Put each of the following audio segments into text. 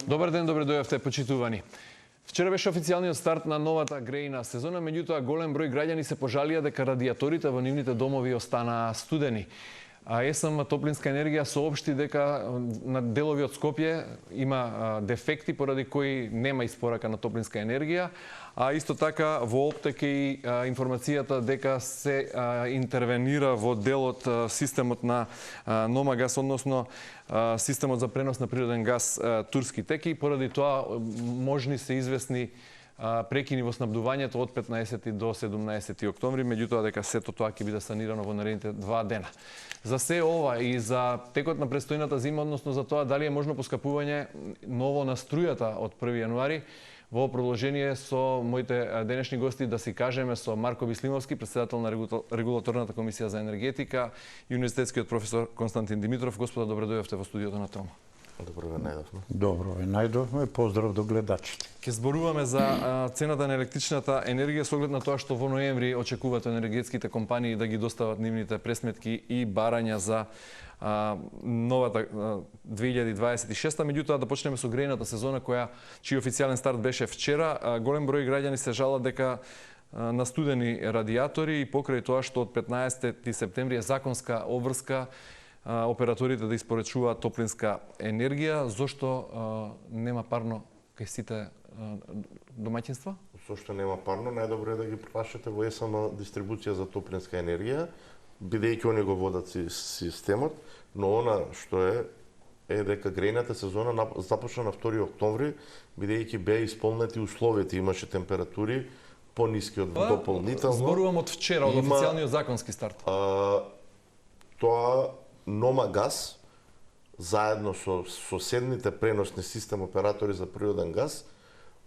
Добар ден, добре дојавте, почитувани. Вчера беше официјалниот старт на новата грејна сезона, меѓутоа голем број граѓани се пожалија дека радиаторите во нивните домови останаа студени. А ЕСМ Топлинска енергија соопшти дека на делови од Скопје има дефекти поради кои нема испорака на топлинска енергија, а исто така во Оптек и информацијата дека се интервенира во делот системот на Номагас, односно системот за пренос на природен газ Турски теки, поради тоа можни се известни прекини во снабдувањето од 15 до 17 октомври, меѓутоа дека сето тоа ќе биде санирано во наредните 2 дена. За се ова и за текот на престојната зима, односно за тоа дали е можно поскапување ново на струјата од 1 јануари, во продолжение со моите денешни гости да си кажеме со Марко Бислимовски, председател на Регулаторната комисија за енергетика и универзитетскиот професор Константин Димитров. Господа, добре дојавте во студиото на Трома. Добро ве најдовме. Добро ве најдовме, поздрав до гледачите. Ке зборуваме за цената на електричната енергија со оглед на тоа што во ноември очекуваат енергетските компании да ги достават нивните пресметки и барања за новата 2026-та. Меѓутоа да почнеме со грејната сезона чиј официјален старт беше вчера. Голем број граѓани се жалат дека на студени радиатори и покрај тоа што од 15 септември е законска обврска операторите да испорачуваат топлинска енергија. Зошто нема парно кај сите домаќинства? Зошто нема парно, најдобро е да ги прашате во ЕСМ дистрибуција за топлинска енергија, бидејќи они го водат системот, но она што е дека грејната сезона започна на 2 октомври, бидејќи беа исполнети условите, имаше температури пониски од дополнително. Зборувам од вчера, од официјалниот законски старт. Тоа Номагас, заедно со соседните преносни систем оператори за природен газ,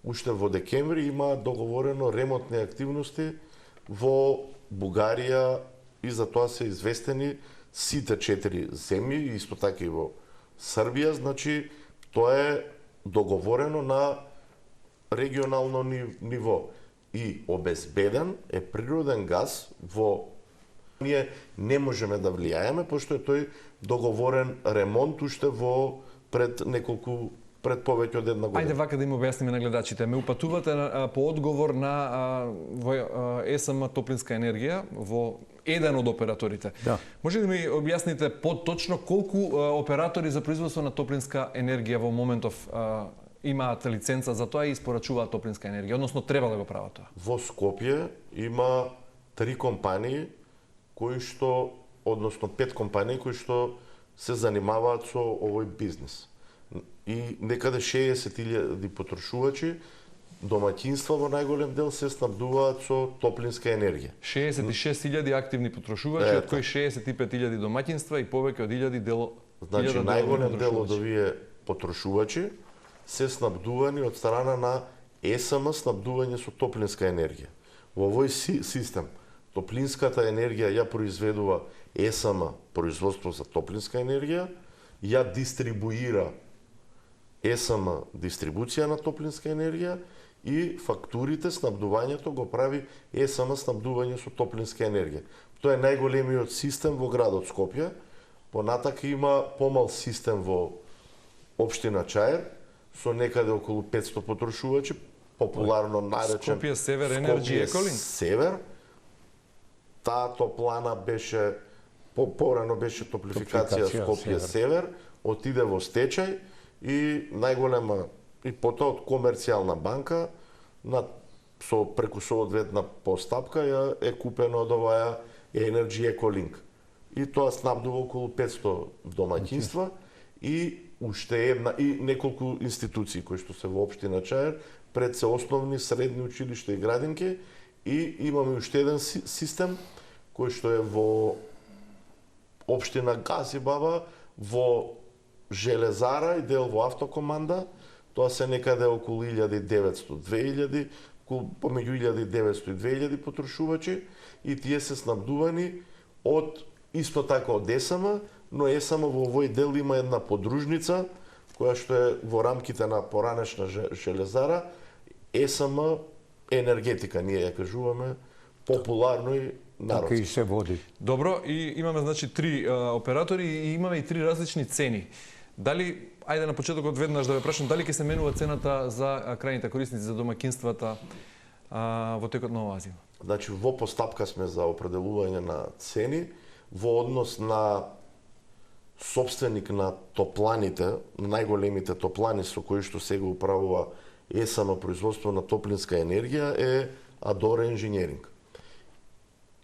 уште во декември има договорено ремонтни активности во Бугарија и за тоа се известени сите 4 земји, исто така и во Србија, значи тоа е договорено на регионално ниво и обезбеден е природен газ во ние не можеме да влијаеме, пошто е тој договорен ремонт уште пред повеќе од една година. Ајде вака да им објасниме на гледачите. Ме упатувате по одговор на ЕСМ Топлинска енергија во еден од операторите. Да. Може да ми објасните поточно колку оператори за производство на топлинска енергија во моментов имаат лиценца за тоа и испорачуваат топлинска енергија, односно треба да го прават тоа? Во Скопје има 3 компании односно 5 компании кои што се занимаваат со овој бизнес. И некаде 60.000 потрошувачи, домаќинства во најголем дел се снабдуваат со топлинска енергија. 66.000 активни потрошувачи, од кои 65.000 домаќинства и повеќе од 1.000 дело. Значи најголем дел од овие потрошувачи се снабдувани од страна на ЕСМ снабдување со топлинска енергија. Во овој систем топлинската енергија ја произведува ЕСМ производство за топлинска енергија, ја дистрибуира ЕСМ дистрибуција на топлинска енергија и фактурите, снабдувањето го прави ЕСМ снабдување со топлинска енергија. Тоа е најголемиот систем во градот Скопје. Понатака има помал систем во општина Чаир со некаде околу 500 потрошувачи, популарно наречен Скопје Север Енерджи Еколинк. Север. Таа топлана беше порано беше топлификација Скопје Север, отиде во стечај и најголема и потоа од комерцијална банка преку соодветна постапка ја е купено од оваа Енерджи Еколинк. И тоа снабдува околу 500 домаќинства и уште една и неколку институции кои што се во општина Чаир, пред се основни, средни училишта и градинки, и имаме уште еден систем кој што е во општина Гасибаба, во Железара и дел во Автокоманда. Тоа се некаде околу 1900-2000, помеѓу 1900 и 2000 потрошувачи, и тие се снабдувани исто така од ЕСМ, но ЕСМ во овој дел има една подружница која што е во рамките на поранешна Железара, ЕСМ енергетика, ние ја кажуваме популарно и народски. Така и се води. Добро, и имаме значи 3 оператори и имаме и 3 различни цени. Дали, ајде на почетокот веднаш да ве прашам, дали ќе се менува цената за крајните корисници, за домаќинствата во текот на оваа зима? Значи, во постапка сме за определување на цени, во однос на собственик на топланите, најголемите топлани со кои што сега управува ЕСМ производство на топлинска енергија е Адора Engineering.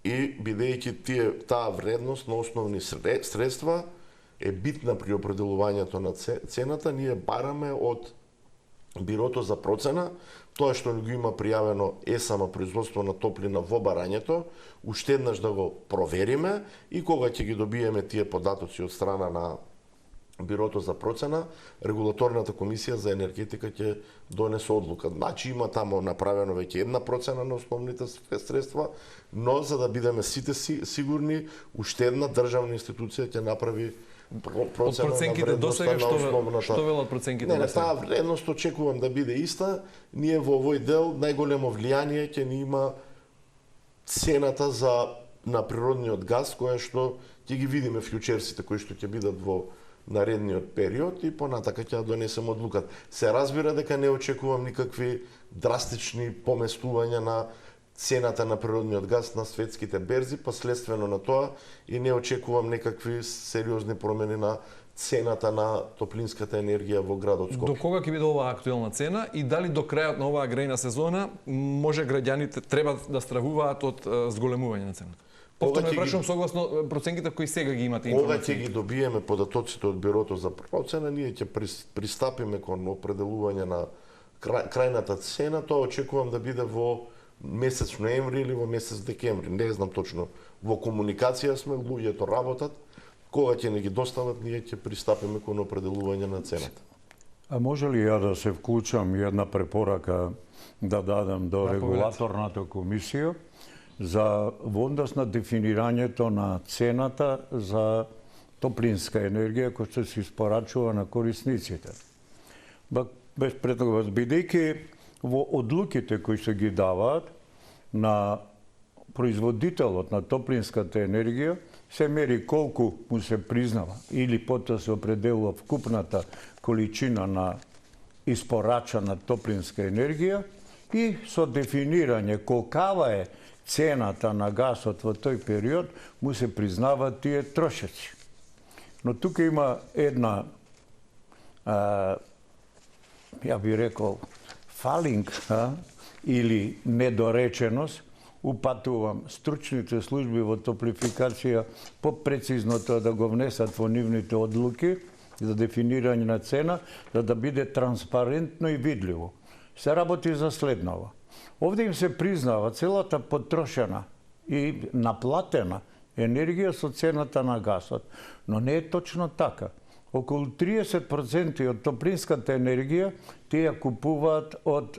И бидејќи таа вредност на основни средства е битна при определувањето на цената, ние бараме од Бирото за процена, тоа што го има пријавено ЕСМ производство на топлина во барањето, уште еднаш да го провериме и кога ќе ги добиеме тие податоци од страна на Бирото за процена, регулаторната комисија за енергетика ќе донесе одлука. Значи има тамо направено веќе една процена на основните средства, но за да бидеме сите сигурни, уште една државна институција ќе направи процена на вредноста на основната. Што велат проценките? Не, таа вредност очекувам да биде иста. Ние во овој дел најголемо влијание ќе ни има цената на природниот газ, која што ќе ги видиме фјучерсите кои што ќе бидат во наредниот период и понатака ќе донесем одлуката. Се разбира дека не очекувам никакви драстични поместувања на цената на природниот газ на светските берзи, последствено на тоа и не очекувам некакви сериозни промени на цената на топлинската енергија во градот Скопје. До кога ќе биде оваа актуелна цена и дали до крајот на оваа грејна сезона може граѓаните треба да стравуваат од зголемување на цената? Повторно прашувам согласно проценките кои сега ги имате информација. Кога ќе ги добиеме податоците од Бирото за процена, ние ќе пристапиме кон определување на крајната цена, тоа очекувам да биде во месец ноември или во месец декември. Не знам точно. Во комуникација сме, луѓето работат. Кога ќе не ги достават, ние ќе пристапиме кон определување на цената. А може ли ја да се вклучам и една препорака да дадам до регулаторната комисија за во однос на дефинирањето на цената за топлинска енергија која што се испорачува на корисниците? Без претога, бидејќи во одлуките кои се ги даваат на производителот на топлинската енергија се мери колку му се признава или потоа се определува вкупната количина на испорачана топлинска енергија и со дефинирање колкава е цената на гасот во тој период му се признаваат тие трошоци. Но тука има една ја би рекол фалинг или недореченост. Упатувам стручните служби во топлификација попрецизно тоа да го внесат во нивните одлуки за дефинирање на цена, за да биде транспарентно и видливо. Се работи за следново. Овде им се признава целата потрошена и наплатена енергија со цената на гасот. Но не е точно така. Околу 30% од топлинската енергија тие ја купуваат од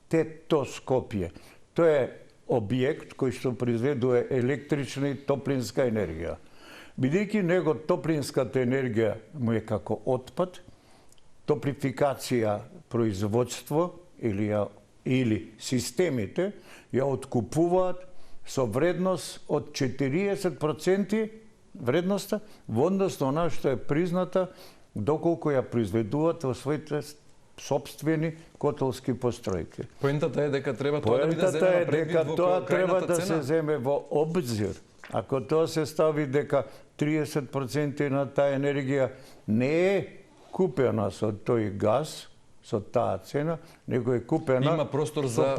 ТЕТО Скопје. Тоа е објект кој што произведува електрична и топлинска енергија. Бидејќи него топлинската енергија му е како отпад, топлификација производство или системите ја откупуваат со вредност од 40% вредноста во однос на она што е призната доколку ја произведуваат во своите сопствени котелски постројки. Поентата е дека треба тоа да биде земено предвид во тоа треба да цена. се земе во обзир. Ако тоа се стави дека 30% на таа енергија не е купена со тој газ, со таа цена, него е купена... Има простор за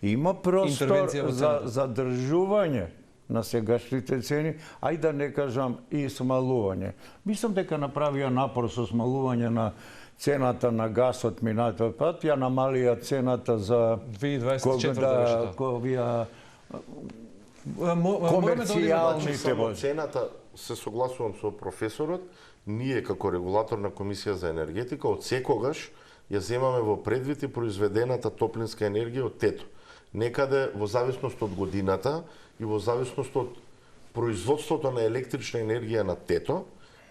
Има простор интервенција во за цената. задржување на сегашните цени, ај да не кажам и смалување. Мислам дека направија напор со смалување на цената на гасот минатиот пат, ја намалија цената за 2024 комерцијалните вози. Цената, се согласувам со професорот, ние како регулаторна комисија за енергетика од секогаш ја земаме во предвид и произведената топлинска енергија од ТЕТО. Некаде во зависност од годината и во зависност од производството на електрична енергија на ТЕТО,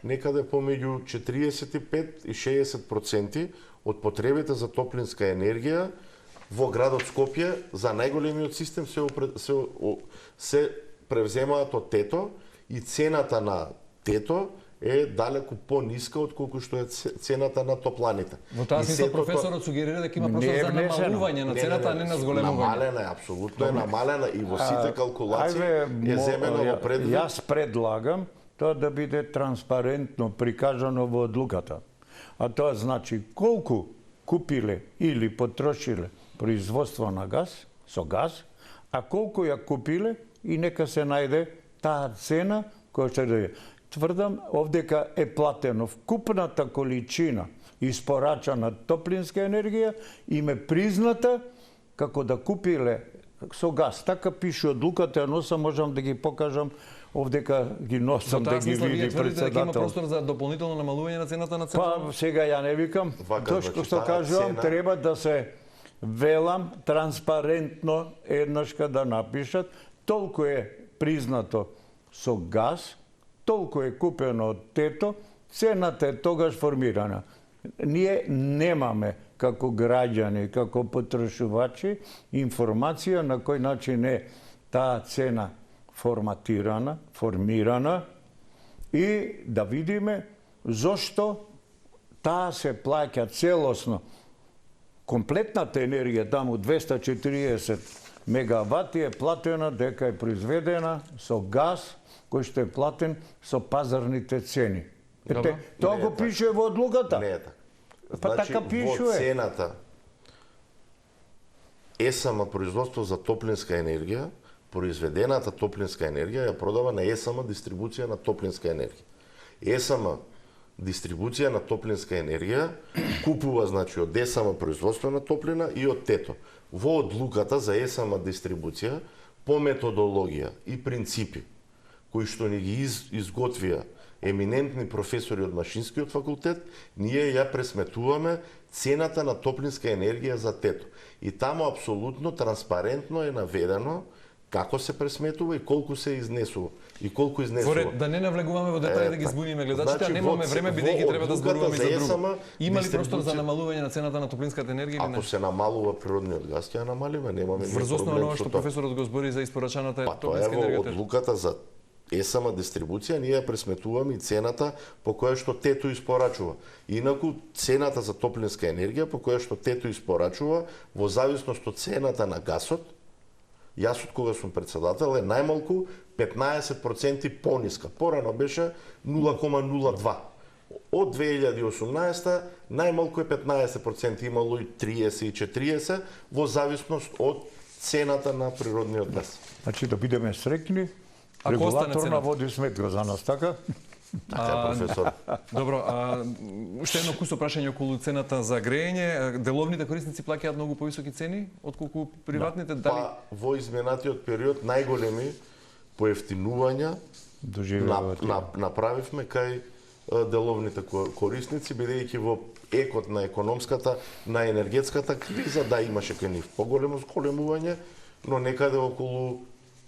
некаде помеѓу 45 и 60% од потребите за топлинска енергија во градот Скопје за најголемиот систем се превземаат од ТЕТО и цената на ТЕТО е далеку пониска отколку што е цената на топланите. Во таа смисла професорот сугерира дека има простор за намалување на цената, а не на зголемување. Намалена е, апсолутно е намалена и во сите калкулации е земено во предвид. Јас предлагам тоа да биде транспарентно прикажано во одлуката. А тоа значи колку купиле или потрошиле производство на газ, со газ, а колку ја купиле и нека се најде таа цена која ќе да е. Тврдам овдека е платено вкупната количина испорачана топлинска енергија им е призната како да купиле со газ. Така пише одлуката, носа, можам да ги покажам овдека ги носам да ги види председател. Има простор за дополнително намалување на цената на цената? Па сега ја не викам. Тоа што кажувам, треба да се велам транспарентно еднашка да напишат толку е признато со газ, толку е купено од тето, цената е тогаш формирана. Ние немаме како граѓани, како потрошувачи, информација на кој начин е таа цена формирана и да видиме зошто таа се плаќа целосно. Комплетната енергија, таму 240 мегавати е платена дека е произведена со газ, кој што е платен со пазарните цени. Тоа го пише во одлуката. Не е така. Па така пишува. Во цената ЕСМ производство за топлинска енергија, произведената топлинска енергија ја продава на ЕСМ дистрибуција на топлинска енергија. ЕСМ дистрибуција на топлинска енергија купува значи од ЕСМ производство на топлина и од тето. Во одлуката за ЕСМ дистрибуција по методологија и принципи кои што ни ги изготвија еминентни професори од Машинскиот факултет, ние ја пресметуваме цената на топлинска енергија за тето. И таму апсолутно транспарентно е наведено како се пресметува и колку се изнесува. И колку изнесува. Да не навлегуваме во детали да ги збуниме гледачите, а немаме време бидејќи треба да зборуваме за друго. Има ли простор за намалување на цената на топлинската енергија или не? Ако се намалува природниот газ, ќе ја намалиме, немаме никаков проблем. Врз основа на ова што професорот го збори за испорачаната топлинска Тоа енергија. е во одлуката за ЕСМ дистрибуција, ние ја пресметуваме и цената по која што тето испорачува. Инаку цената за топлинска енергија по која што тето испорачува во зависност од цената на гасот, јас од кога сум председател е најмалку 15% пониска. Порано беше 0,02. Од 2018 најмалку е 15%, имало и 30 и 40 во зависност од цената на природниот газ. Значи да бидеме среќни, регулаторна води сметка за нас, така? Така, професор. Добро, уште едно кусо прашање околу цената за грејење. Деловните корисници плаќаат многу повисоки цени отколку приватните? Да. Па во изминатиот период најголеми поевтинувања направивме кај деловните корисници, бидејќи во екот на економската, на енергетската криза, да, имаше кај нив поголемо зголемување, но некаде околу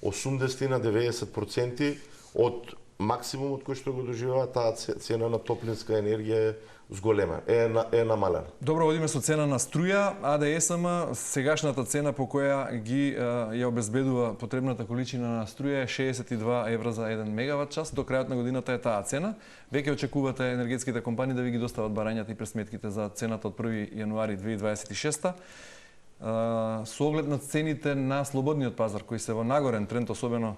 80-90% од максимумот кој што го доживува таа цена на топлинска енергија е зголема, е намалена. Добро, одиме со цена на струја. АДСМ сегашната цена по која ги ја обезбедува потребната количина на струја е 62 евра за 1 мегават час. До крајот на годината е таа цена. Веќе очекувате енергетските компании да ви ги достават барањата и пресметките за цената од 1 јануари 2026. Со оглед на цените на слободниот пазар, кои се во нагорен тренд, особено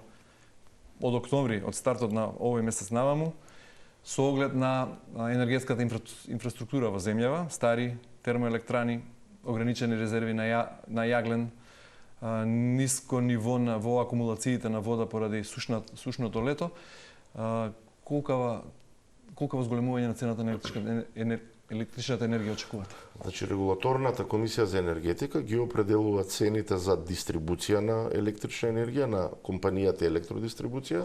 од октомври, од стартот на овој месец наваму, со оглед на енергетската инфраструктура во земјава, стари термоелектрани, ограничени резерви на јаглен, ниско ниво во акумулациите на вода поради сушното лето, колкава зголемување на цената на електричната енергија очекувате? Значи, регулаторната комисија за енергетика ги определува цените за дистрибуција на електрична енергија на компанијата Електродистрибуција,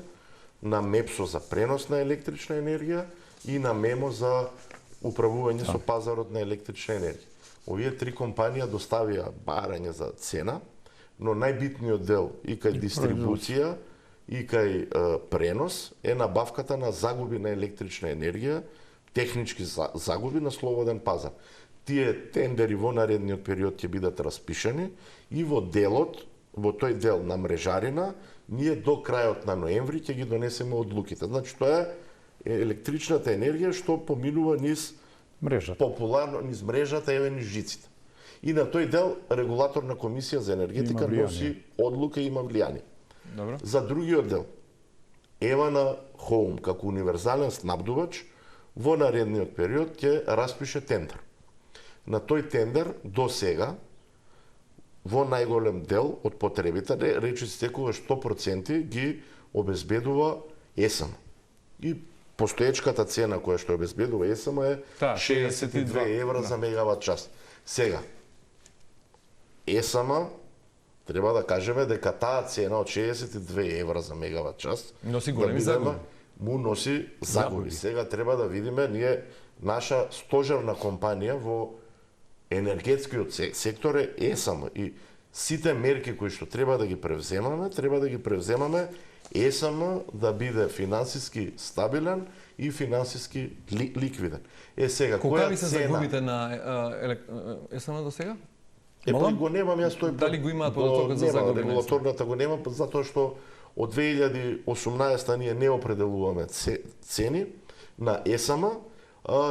на МЕПСО за пренос на електрична енергија и на МЕМО за управување со пазарот на електрична енергија. Овие три компанија доставија барање за цена, но најбитниот дел и кај дистрибуција и кај пренос е набавката на загуби на електрична енергија, технички загуби на слободен пазар. Тие тендери во наредниот период ќе бидат распишани и во тој дел на мрежарина, ние до крајот на ноември ќе ги донесеме одлуките. Значи, тоа електричната енергија што поминува низ Мрежата. популарно низ мрежата, еве низ жиците. И на тој дел регулаторна комисија за енергетика носи одлука и има влијание. Добро. За другиот дел, Евана Хоум како универзален снабдувач во наредниот период ќе распише тендер. На тој тендер до сега во најголем дел од потребите, речи секогаш 100% ги обезбедува ЕСМ. И постоечката цена која што обезбедува ЕСМ е 62 евра за мегават час. Сега, ЕСМ треба да кажеме дека таа цена од 62 евра за мегават час носи големи загуби. Му носи загуби. Сега треба да видиме ние наша стожерна компанија во енергетскиот сектор е ЕСМ и сите мерки кои што треба да ги превземаме ЕСМ да биде финансиски стабилен и финансиски ликвиден. Сега Колка која ли се цена загубите на ЕСМ до сега? тој го немам јас тој. Дали го имаат подготовка за загуби? Регулаторната го нема затоа што од 2018 ние не определуваме цени на ЕСМ.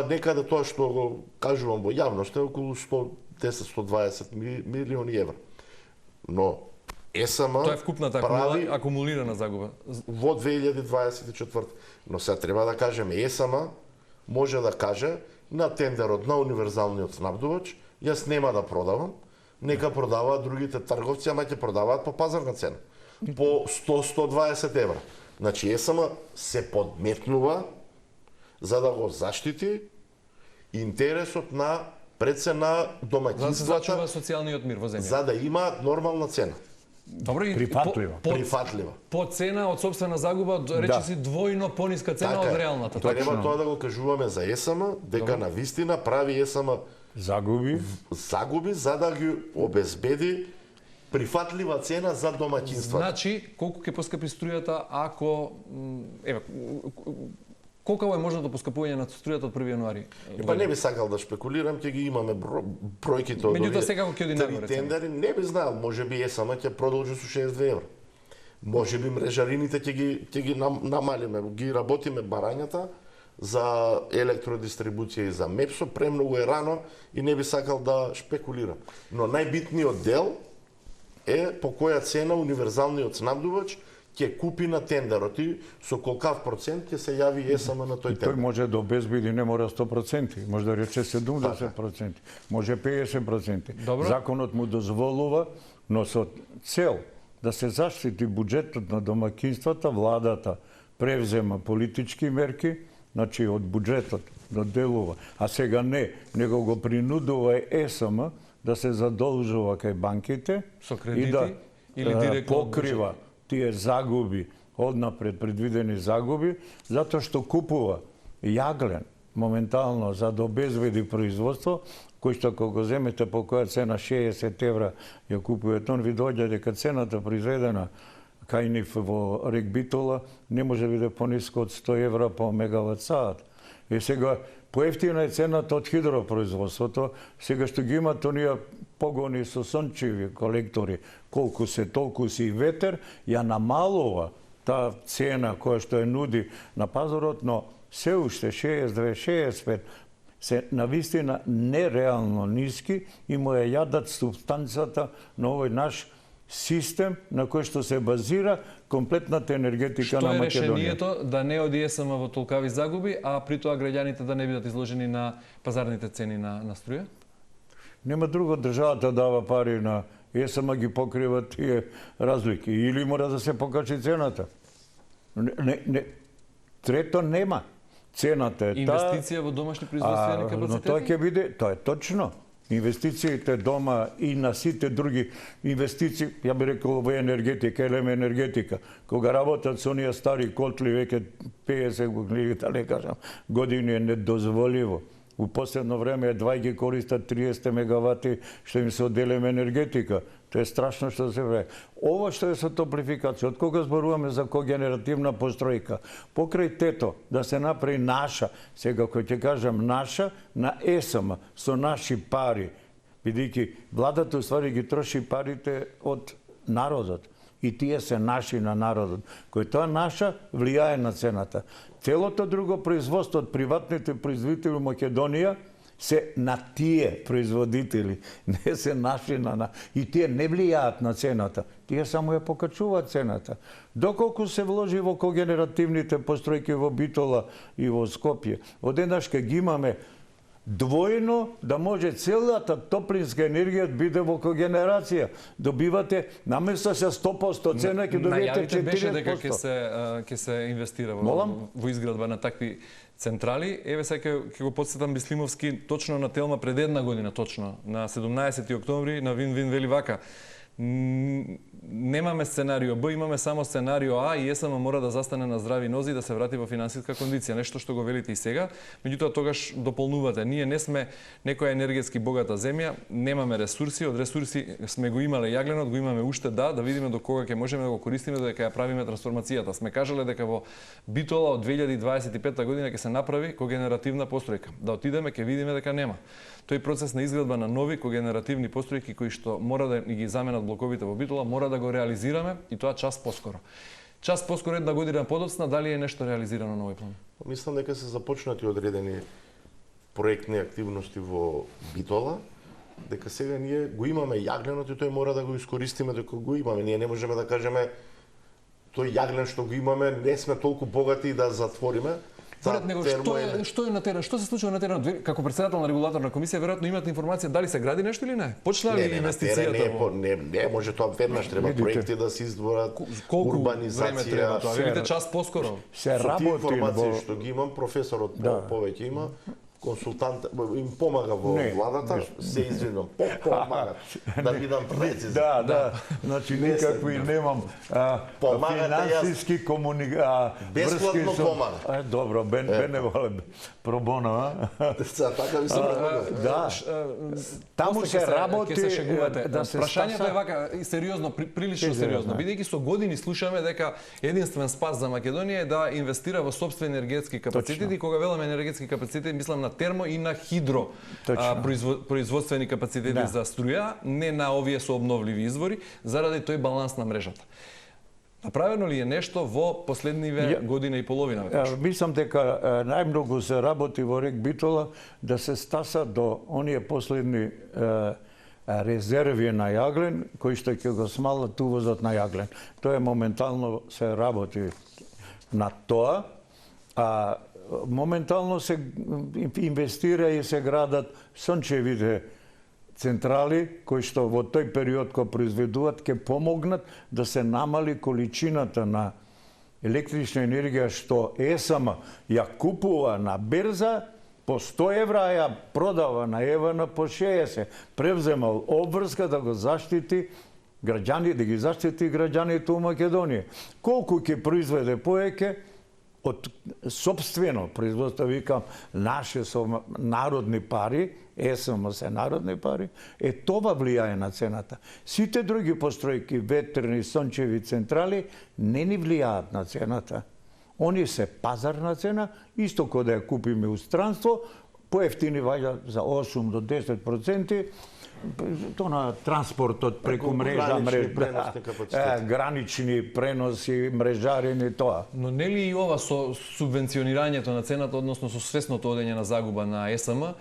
Некаде тоа што го кажувам во јавност е околу 110-120 милиони евра. Но ЕСМ Тоа е вкупната акумулирана загуба во 2024. Но сега треба да кажеме ЕСМ може да каже на тендерот на универзалниот снабдувач јас нема да продавам, нека продаваат другите трговци, ама ќе продаваат по пазарна цена. По 100-120 евра. Значи ЕСМ се подметнува за да го заштити интересот на прецена домаќинствата. За да се зачува социјалниот мир во земјата. За да имаат нормална цена. Добро, и Прифатлива. По цена од собствена загуба, речиси двојно пониска цена од реалната. Треба тоа да го кажуваме за ЕСМ, дека на вистина прави ЕСМ загуби за да ги обезбеди прифатлива цена за домаќинствата. Значи, колку ќе поскапи струјата ако колку е можното поскапување на струјата од 1 јануари? Па не би сакал да шпекулирам, ќе ги имаме бројките од меѓутоа секако ќе оди нагоре. Тендери не би знаел, можеби ЕСМ ќе продолжи со 62 евра. Можеби мрежарините ќе ги намалиме, ги работиме барањата за електродистрибуција и за МЕПСО, премногу е рано и не би сакал да шпекулирам. Но најбитниот дел е по која цена универзалниот снабдувач ќе купи на тендерот и со колкав процент ќе се јави ЕСМ на тој тендер. Тој може да обезбеди, не мора 100%, може да рече 70%, може 50%. Добро. Законот му дозволува, но со цел да се заштити буџетот на домаќинствата, владата превзема политички мерки, значи од буџетот да делува, а сега не, него го принудува ЕСМ да се задолжува кај банките со кредити и да или директно покрива тие загуби, однапред предвидени загуби, затоа што купува јаглен моментално за да обезбеди производство, кој што кога го земете по која цена 60 евра ја купувате, он ви доаѓа дека цената произведена кај нив во Рекбитола не може да биде пониско од 100 евра по мегават саат. И сега поевтина е цената од хидропроизводството, сега што ги имат оние погони со сончеви колектори, колку се толку си и ветер, ја намалува таа цена која што ја нуди на пазарот, но се уште 62-65 се навистина нереално ниски и му ја јадат субстанцата на овој наш систем на кој што се базира комплетната енергетика на Македонија. Што е решението да не оди ЕСМ во толкави загуби, а при тоа граѓаните да не бидат изложени на пазарните цени на струја? Нема друго, државата дава пари на ЕСМ, ги покрива тие разлики. Или мора да се покачи цената. Трето нема. Цената е инвестиција во домашни производствени капацитети? Но тоа ќе биде, тоа е точно. Инвестициите дома и на сите други инвестиции, ја би рекол во енергетика, енергетика, кога работат со оние стари котли веќе 50 години, да не кажам, години е недозволиво. У последно време едва ги користат 30 мегавати што им се одделема енергетика. Тоа е страшно што се ве. Ова што е со топлификација, од кога зборуваме за когенеративна постројка, покрај тето да се направи наша, сега кој ќе кажам наша, на ЕСМ со наши пари, бидејќи владата уствари ги троши парите од народот. и тие се наши на народот, кој тоа наша влијае на цената. Целото друго производство од приватните производители во Македонија се на тие производители, не се наши на и тие не влијаат на цената, тие само ја покачуваат цената. Доколку се вложи во когенеративните постројки во Битола и во Скопје, одеднаш ќе ги имаме двојно да може целата топлинска енергија да биде во когенерација. Добивате наместо се 100% цена ќе добиете 40%. Беше дека ќе се инвестира во изградба на такви централи. Еве сега ќе го потсетам Бислимовски точно на Телма пред една година точно, на 17 октомври на Вин вели вака: немаме сценарио Б, имаме само сценарио А и ЕСМ мора да застане на здрави нози и да се врати во финансиска кондиција. Нешто што го велите и сега, меѓутоа тогаш дополнувате. Ние не сме некоја енергетски богата земја, немаме ресурси, од ресурси сме го имале јагленот, го имаме уште да видиме до кога ќе можеме да го користиме дека ја правиме трансформацијата. Сме кажале дека во Битола од 2025 година ќе се направи когенеративна постројка. Да отидеме ќе видиме дека нема. Тој процес на изградба на нови когенеративни постројки кои што мора да ги заменат блоковите во Битола, мора да го реализираме и тоа час поскоро. Час поскоро, една година подоцна, дали е нешто реализирано на овој план? Мислам дека се започнати одредени проектни активности во Битола, дека сега ние го имаме јагленот и тој мора да го искористиме дека го имаме. Ние не можеме да кажеме тој јаглен што го имаме, не сме толку богати да затвориме. Поред него, што е на терен? Што се случува на терен? Како председател на регулаторна комисија, веројатно имате информација дали се гради нешто или не? Почна ли инвестицијата? Не, може тоа веднаш треба проекти да се издворат, урбанизација. Видите час поскоро. Се работи информации што ги имам, професорот повеќе има, консултант им помага во владата, се извинувам, помагат, да бидам прецизен. Да. Значи никакви немам финансиски бесплатно помага. Добро, не воле пробоно, а? Така ви се помага. Да. Таму се работи да се прашањето е вака сериозно, прилично сериозно, бидејќи со години слушаме дека единствен спас за Македонија е да инвестира во сопствени енергетски капацитети. Кога веламе енергетски капацитети, мислам на термо и на хидро производствени капацитети за струја, не на овие со обновливи извори, заради тој баланс на мрежата. Направено ли е нешто во последниве година и половина? Мислам дека најмногу се работи во рек Битола да се стаса до оние последни резерви на јаглен, кои што ќе го смалат увозот на јаглен. Тоа е моментално се работи на тоа, а моментално се инвестира и се градат сончевите централи, кои што во тој период кога произведуваат ќе помогнат да се намали количината на електрична енергија што ЕСМ ја купува на берза по 100 евра, а ја продава на ЕВН по 60. Превземал обврска да го заштити граѓани, да ги заштити граѓаните у Македонија. Колку ќе произведе повеќе од собствено производство, викам, наше со народни пари, ЕСМ се народни пари, тоа влијае на цената. Сите други постројки, ветерни, сончеви централи, не ни влијаат на цената. Они се пазарна цена, исто кога да ја купиме у странство, поевтини ваѓа за 8 до 10%, тоа на транспортот преку мрежа, гранични преноси, мрежарини, тоа. Но нели и ова со субвенционирањето на цената, односно со свесното одење на загуба на ЕСМ,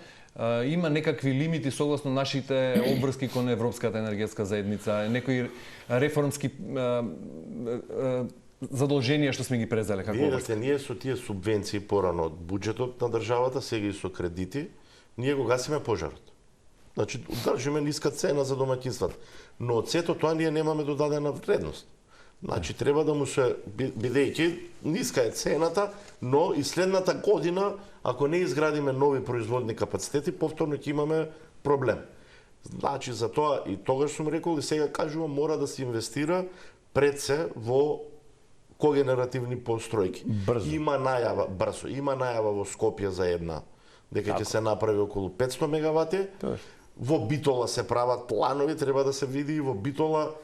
има некакви лимити согласно нашите обврски кон Европската енергетска заедница, некои реформски задолженија што сме ги презеле како обврска? Ние со тие субвенции порано од буџетот на државата, сега и со кредити, ние го гасиме пожарот. Значи, држиме ниска цена за домаќинствата. Но од сето тоа ние немаме додадена вредност. Значи, треба да му се, бидејќи ниска е цената, но и следната година, ако не изградиме нови производни капацитети, повторно ќе имаме проблем. Значи, за тоа и тогаш сум рекол и сега кажувам, мора да се инвестира пред се во когенеративни постројки. Има најава во Скопје за една, дека ќе се направи околу 500 мегавати. Во Битола се прават планови, треба да се види и во Битола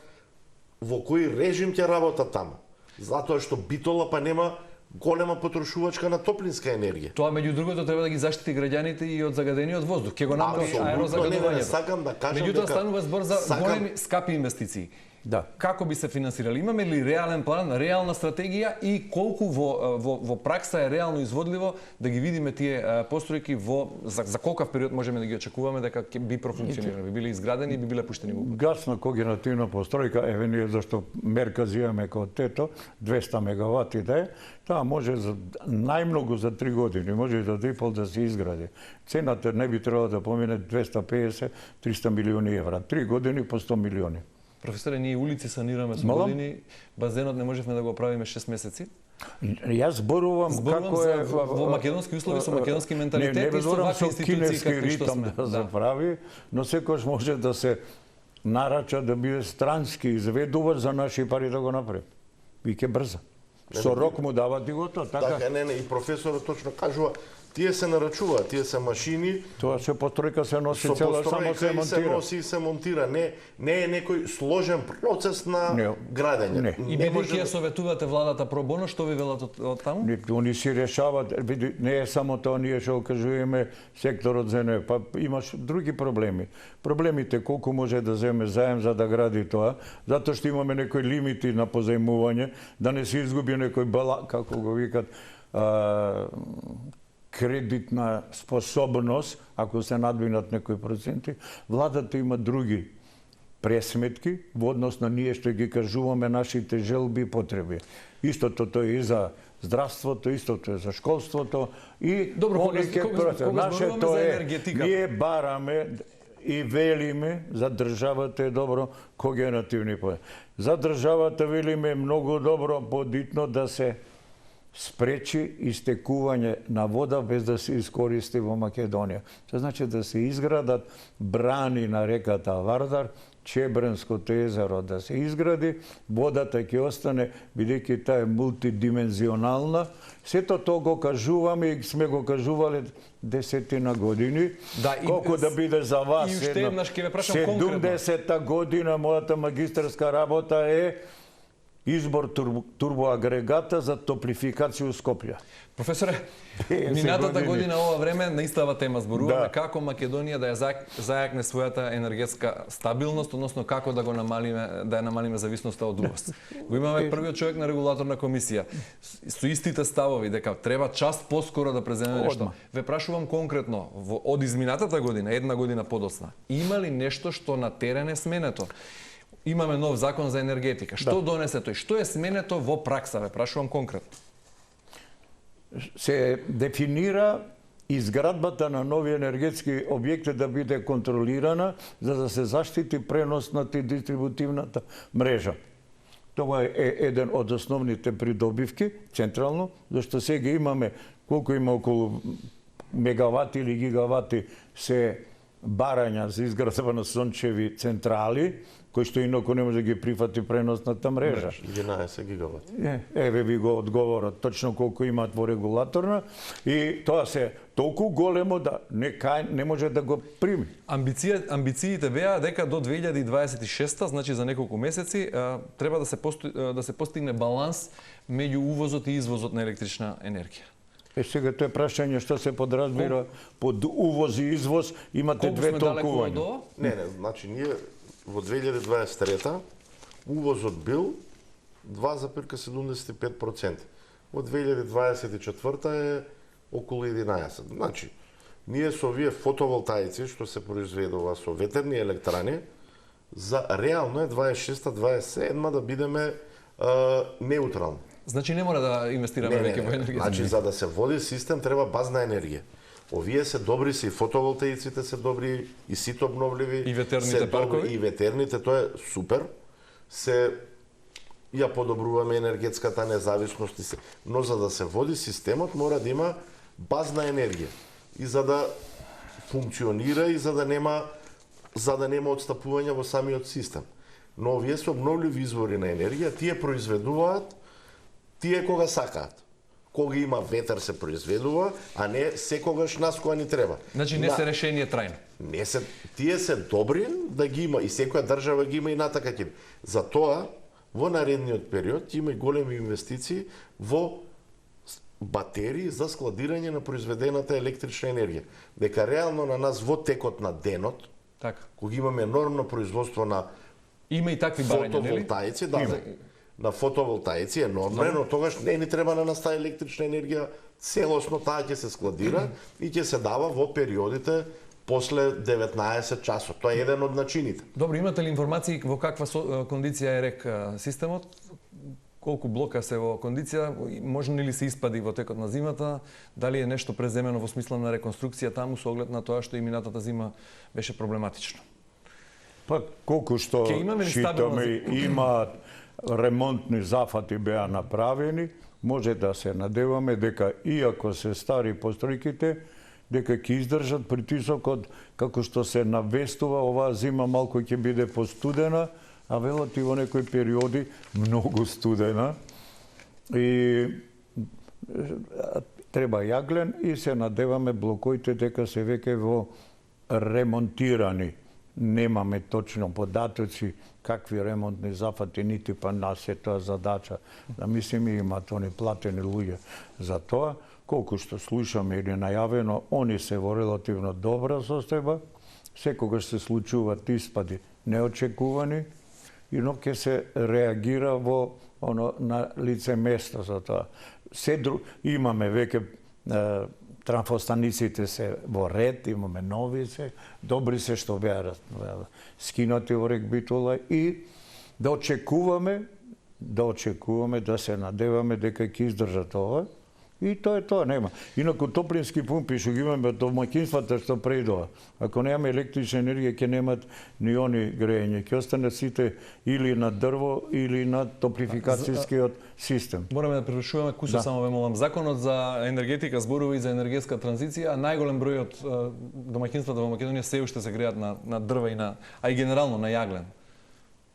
во кој режим ќе работат таму. Затоа што Битола па нема голема потрошувачка на топлинска енергија. Тоа меѓу другото треба да ги заштити граѓаните и од загадениот воздух. Ќе го намали аерозагадувањето. Не, сакам да кажам меѓутоа станува збор за големи скапи инвестиции. Да. Како би се финансирали? Имаме ли реален план, реална стратегија и колку во пракса е реално изводливо да ги видиме тие постројки за колкав период можеме да ги очекуваме дека ќе би профункционирале, би биле изградени и би биле пуштени во употреба? Гасна когенеративна постројка, еве ние зашто мерка зимаме како тето, 200 мегавати да е, таа може за најмногу за 3 години, може и за 2,5 да се изгради. Цената не би требало да помине 250-300 милиони евра. 3 години по 100 милиони. Професоре, ние улици санираме со години, базенот не можевме да го правиме 6 месеци. Јас зборувам како е во македонски услови со македонски менталитет не и со вакви институции какви што ритм сме. да заправи, но секојаш може да се нарача да биде странски изведувач за наши пари да го направи. Вике брза. Со рок му дават и готово, така. Така, не, и професорот точно кажува, тие се нарачуваат, тие се машини. Тоа се постројка се носи Со цела, само се постројка и се монтира. носи и се монтира. Не е некој сложен процес на градење. Не. И бидејќи ја советувате владата про боно, што ви велат од таму? Они си решават, види, не е само тоа ние што кажуваме секторот за не, па имаш други проблеми. Проблемите колку може да земе заем за да гради тоа, затоа што имаме некои лимити на позајмување, да не се изгуби некој како го викат, кредитна способност, ако се надвинат некои проценти, владата има други пресметки во однос на ние што ги кажуваме нашите желби и потреби. Истото тоа е и за здравството, истото е за школството и Добро, кога зборуваме за енергетиката. Ние бараме и велиме за државата е добро когенеративни поен. За државата велиме многу добро подитно да се спречи истекување на вода без да се искористи во Македонија. Тоа значи да се изградат брани на реката Вардар, Чебренското езеро да се изгради, водата ќе остане, бидејќи таа е мултидимензионална. Сето тоа го кажуваме и сме го кажувале 10 години. Да, колку да биде за вас. И уште еднаш ќе ве прашам конкретно. 70-та година мојата магистарска работа е избор турбоагрегата за топлификација Скопје. Професоре, минатата година ова време на истава тема зборуваме како Македонија да ја зајакне својата енергетска стабилност, односно како да ја намалиме зависноста од увоз. Го имаме првиот човек на регулаторна комисија со истите ставови дека треба част поскоро да преземе нешто. Ве прашувам конкретно, од изминатата година, една година подоцна, има ли нешто што на терен е сменето? Имаме нов закон за енергетика. Што донесе тој? Што е сменето во пракса? Ве прашувам конкретно. Се дефинира изградбата на нови енергетски објекти да биде контролирана за да се заштити преносната и дистрибутивната мрежа. Тоа е еден од основните придобивки, централно, зашто сега имаме, колку има околу мегавати или гигавати се барања за изградба на сончеви централи, кои што инаку не може да ги прифати преносната мрежа. 11 гигавати. Еве ви го одговорот, точно колку имаат во регулаторна и тоа се толку големо да не може да го прими. Амбициите беа дека до 2026, значи за неколку месеци, треба да се постигне баланс меѓу увозот и извозот на електрична енергија. Сега тоа е прашање што се подразбира под увоз и извоз, имате две толкувања. Не, значи ние во 2023 увозот бил 2,75%. Во 2024 е околу 11. Значи, ние со овие фотоволтаици што се произведува со ветерни електрани, за реално е 26-27 да бидеме неутрални. Значи не мора да инвестираме веќе во енергија. Значи за да се води систем треба базна енергија. Овие се добри, и фотоволтаиците се добри, и сите обновливи, и ветерните паркови, и ветерните, тоа е супер. Се ја подобруваме енергетската независност и се. Но за да се води системот мора да има базна енергија. И за да функционира и за да нема отстапување во самиот систем. Но овие се обновливи извори на енергија, тие произведуваат тие кога сакаат. Кога има ветер се произведува, а не секогаш нас кога ни треба. Значи не се решение трајно. Тие се добри да ги има и секоја држава ги има и натака ќе. Затоа во наредниот период има и големи инвестиции во батерии за складирање на произведената електрична енергија. Дека реално на нас во текот на денот, така, кога имаме енормно производство на Има и такви барања, нели? Фотоволтаици, да. На фотоволтаици е нормално, но тогаш не ни треба да настае електрична енергија, целосно таа ќе се складира и ќе се дава во периодите после 19 часот. Тоа е еден од начините. Добро, имате ли информации во каква кондиција е РЕК системот? Колку блока се во кондиција? Можни ли се испади во текот на зимата? Дали е нешто преземено во смисла на реконструкција таму со оглед на тоа што и минатата зима беше проблематично? Па колку што читаме, има ремонтни зафати беа направени, може да се надеваме дека иако се стари постројките, дека ќе издржат притисокот, како што се навестува, оваа зима малку ќе биде постудена, а велат и во некои периоди многу студена. И треба јаглен и се надеваме блокоите дека се веќе во ремонтирани. Немаме точно податоци какви ремонтни зафати, нити па нас е тоа задача. Да мислим имаат они платени луѓе за тоа. Колку што слушаме или најавено, они се во релативно добра состојба. Секогаш се случуваат испади неочекувани, и но ќе се реагира во на лице место за тоа. Имаме веќе трафостаниците се во ред, имаме нови се, добри се што беа скинати во РЕК Битола и да очекуваме да се надеваме дека ќе издржат ова. И тоа е тоа, нема. Инаку топлински пумпи што ги имаме домаќинствата што преидува. Ако немаме електрична енергија, ќе немат ни они грејење. Ќе останат сите или на дрво, или на топлификацијскиот систем. Мораме да превршуваме, Кусо, само ве молам. Законот за енергетика зборува и за енергетска транзиција, а најголем број од домаќинствата во Македонија се уште се греат на дрва и а и генерално на јаглен.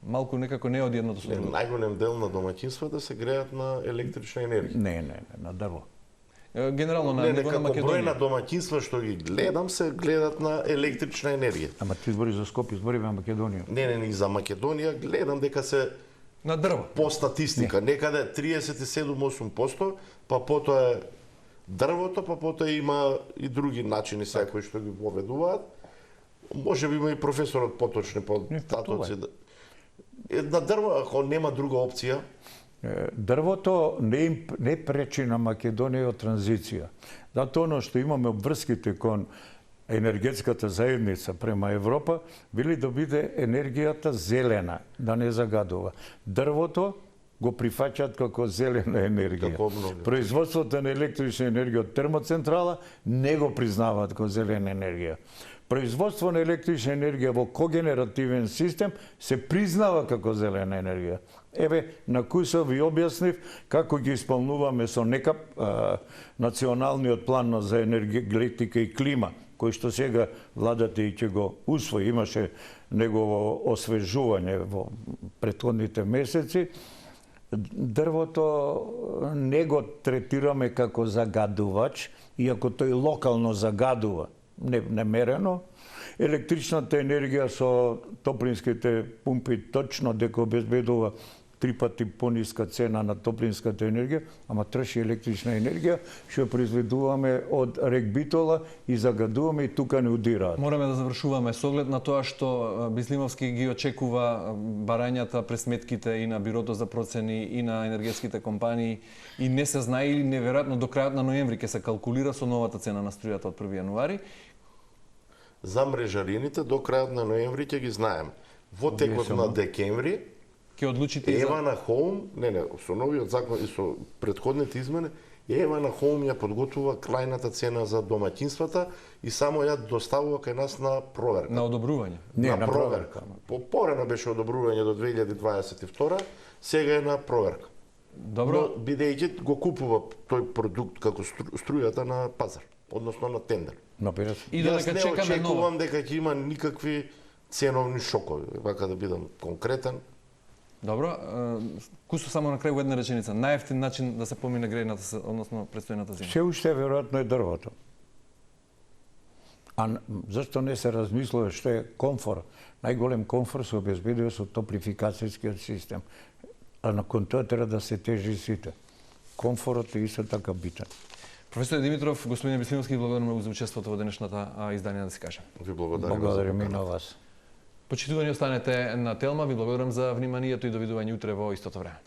Малку некако не од едното со другото. Најголем дел на домаќинствата се греат на електрична енергија. Не, на дрво. Генерално на ниво на Македонија. Број на домаќинства што ги гледам се гледат на електрична енергија. Ама ти збори за Скопје, збори за Македонија. Не, за Македонија гледам дека се на дрво. По статистика, некаде 37-8%, па потоа е дрвото, па потоа има и други начини сега кои што ги поведуваат. Може би има и професорот поточни податоци. На дрво, ако нема друга опција, дрвото не пречи на Македонија од транзиција. Затоа оно што имаме обврските кон енергетската заедница према Европа, били да биде енергијата зелена, да не загадува. Дрвото го прифаќаат како зелена енергија. Производството на електрична енергија од термоцентрала не го признаваат како зелена енергија. Производство на електрична енергија во когенеративен систем се признава како зелена енергија. Еве, на Кусо ви објаснив како ги исполнуваме со НЕКАП, националниот план за енергетика и клима, кој што сега владата и ќе го усвои, имаше негово освежување во претходните месеци. Дрвото не го третираме како загадувач, иако тој локално загадува, немерено. Електричната енергија со топлинските пумпи точно дека обезбедува 3 пати пониска цена на топлинската енергија, ама троши електрична енергија, што произведуваме од РЕК Битола и загадуваме и тука не удираат. Мораме да завршуваме со оглед на тоа што Бислимовски ги очекува барањата, пресметките и на Бирото за процени и на енергетските компании и не се знае или неверојатно до крајот на ноември ќе се калкулира со новата цена на струјата од 1 јануари. За мрежарините до крајот на ноември ќе ги знаеме. Во текот на декември ќе одлучите Евана Хоум, со новиот закон и со претходните измени, Евана Хоум ја подготвува крајната цена за домаќинствата и само ја доставува кај нас на проверка. На одобрување. Не, на проверка. Порано беше одобрување до 2022, сега е на проверка. Добро. Но бидејќи го купува тој продукт како струјата на пазар, односно на тендер. И додека чекаме ново. Јас не очекувам дека ќе има никакви ценовни шокови, вака да бидам конкретен. Добро, Кусо, само на крај во една реченица. Најевтин начин да се помине грејната, односно предстојната зима? Се уште веројатно е дрвото. А зашто не се размислува што е комфор? Најголем комфор се обезбедува со топлификацијскиот систем. А након тоа треба да се тежи сите. Комфорот е исто така битен. Професор Димитров, господин Бислимовски, благодарам многу за учеството во денешната издание, да си кажем. Ви благодарам. Благодарам и на вас. Почитувани останете на Телма. Ви благодарам за вниманието и довидување утре во истото време.